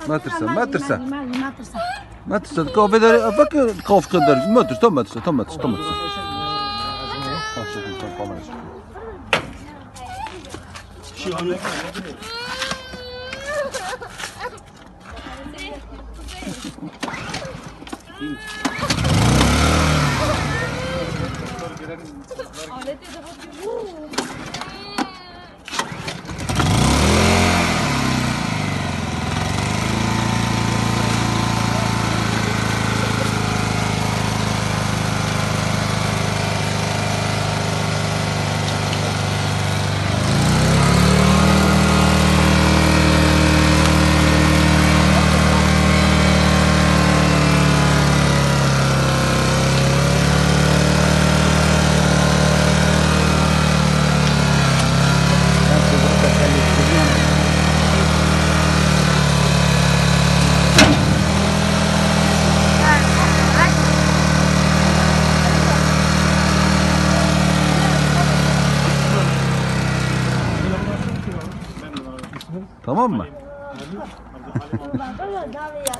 ما ترسى ما ترسى ما ترسى ما ترسى كوفي داري أفكر كوف كدر ما ترسى ما ترسى ما ترسى ما ترسى tamam mı? Davi ya,